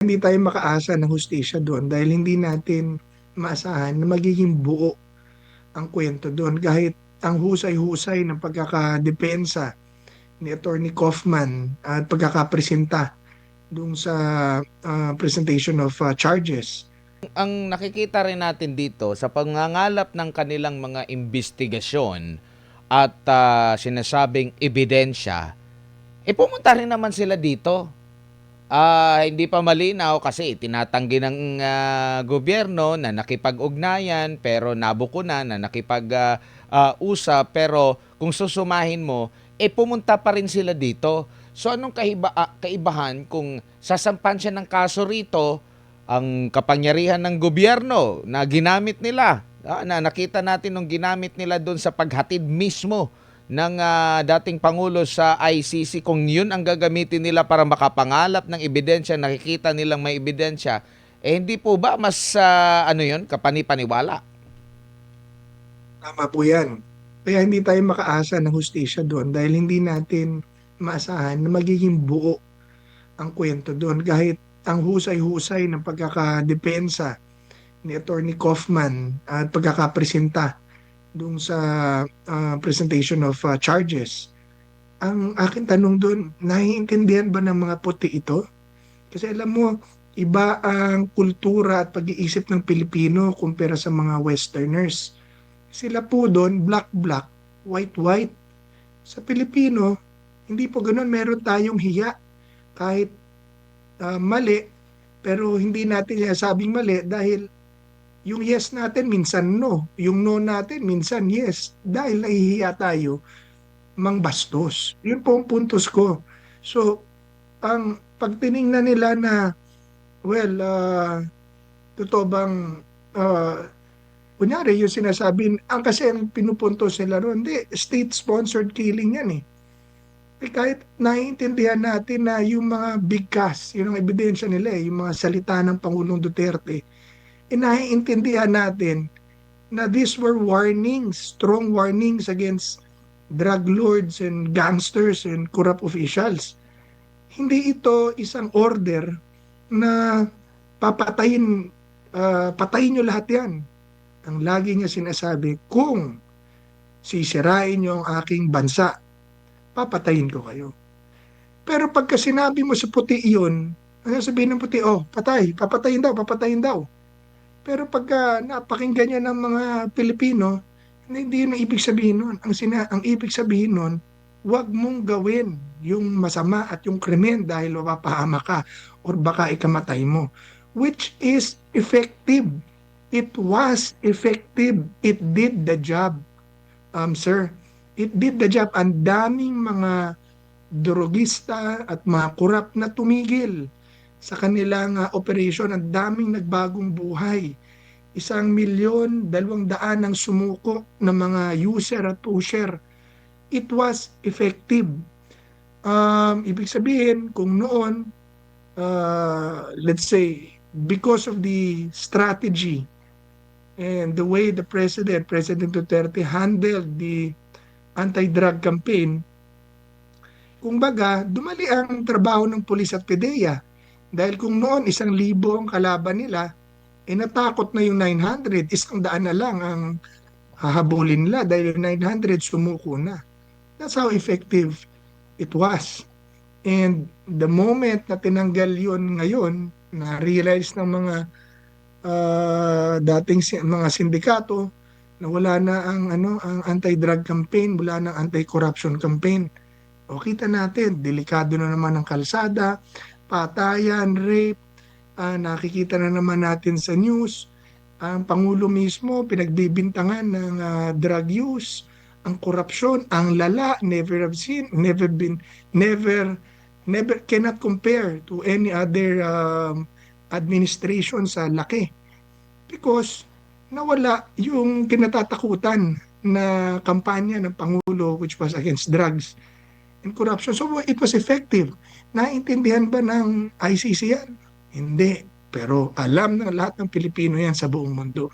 Hindi tayo makaasa ng hustisya doon dahil hindi natin maasahan na magiging buo ang kwento doon kahit ang husay-husay ng pagkakadepensa ni Attorney Kaufman at pagkakapresenta doon sa presentation of charges. Ang nakikita rin natin dito sa pangangalap ng kanilang mga investigasyon at sinasabing ebidensya, pumunta rin naman sila dito. Hindi pa malinaw kasi tinatanggi ng gobyerno na nakipag-ugnayan pero nabuko na nakipag-usap, pero kung susumahin mo, pumunta pa rin sila dito. So anong kaibahan kung sasampan siya ng kaso rito, ang kapangyarihan ng gobyerno na ginamit nila, na nakita natin nung ginamit nila doon sa paghatid mismo ng dating Pangulo sa ICC, kung yun ang gagamitin nila para makapangalap ng ebidensya, nakikita nilang may ebidensya, hindi po ba mas yun, kapani-paniwala? Tama po yan. Kaya hindi tayo makaasa ng hustisya doon dahil hindi natin maasahan na magiging buo ang kwento doon kahit ang husay-husay ng pagkakadepensa ni Attorney Kaufman at pagkakapresenta doon sa presentation of charges. Ang akin tanong doon, naiintindihan ba ng mga puti ito? Kasi alam mo, iba ang kultura at pag-iisip ng Pilipino kumpara sa mga Westerners. Sila po doon, black-black, white-white. Sa Pilipino, hindi po ganun. Meron tayong hiya kahit mali, pero hindi natin sinasabing mali dahil yung yes natin minsan no, yung no natin minsan yes, dahil nahihiya tayo mangbastos. Yun po ang puntos ko. So, ang pag tiningnan nila na, well, totoo bang, kunyari yung sinasabi, ang kasi ang pinupuntos nila ron, hindi, state-sponsored killing yan eh. Kahit naiintindihan natin na yung mga bigkas, yun ang ebidensya nila eh, yung mga salita ng Pangulong Duterte, naiintindihan natin na these were warnings, strong warnings against drug lords and gangsters and corrupt officials. Hindi ito isang order na papatayin, patayin nyo lahat yan. Ang lagi niya sinasabi, kung sisirain nyo ang aking bansa, papatayin ko kayo. Pero pagka sinabi mo sa puti iyon, ano sabihin ng puti, oh, patay, papatayin daw. Pero pagka napakinggan niya ng mga Pilipino, hindi yun ang ibig sabihin nun. Ang ibig sabihin nun, huwag mong gawin yung masama at yung krimen dahil mapapahama ka or baka ikamatay mo. Which is effective. It was effective. It did the job, sir. It did the job. Ang daming mga drogista at mga kurap na tumigil sa kanilang operation. Ang daming nagbagong buhay. 1,200,000 ang sumuko ng mga user at pusher. It was effective. Ibig sabihin, kung noon, let's say, because of the strategy and the way the President Duterte handled the anti-drug campaign, kung baga, dumali ang trabaho ng pulis at PDEA. Dahil kung noon 1,000 ang kalaban nila, natakot na yung 900, 100 na lang ang hahabulin nila dahil yung 900 sumuko na. That's how effective it was. And the moment na tinanggal yun ngayon, na-realize ng mga dating mga sindikato na wala na ang anti-drug campaign, wala na ang anti-corruption campaign. O kita natin, delikado na naman ang kalsada, patayan, rape, nakikita na naman natin sa news, ang Pangulo mismo pinagbibintangan ng drug use, ang korupsyon, ang lala, never have seen, never cannot compare to any other administration sa laki. Because nawala yung kinatatakutan na kampanya ng Pangulo which was against drugs and corruption. So it was effective. Naintindihan ba ng ICC yan? Hindi. Pero alam ng lahat ng Pilipino yan sa buong mundo.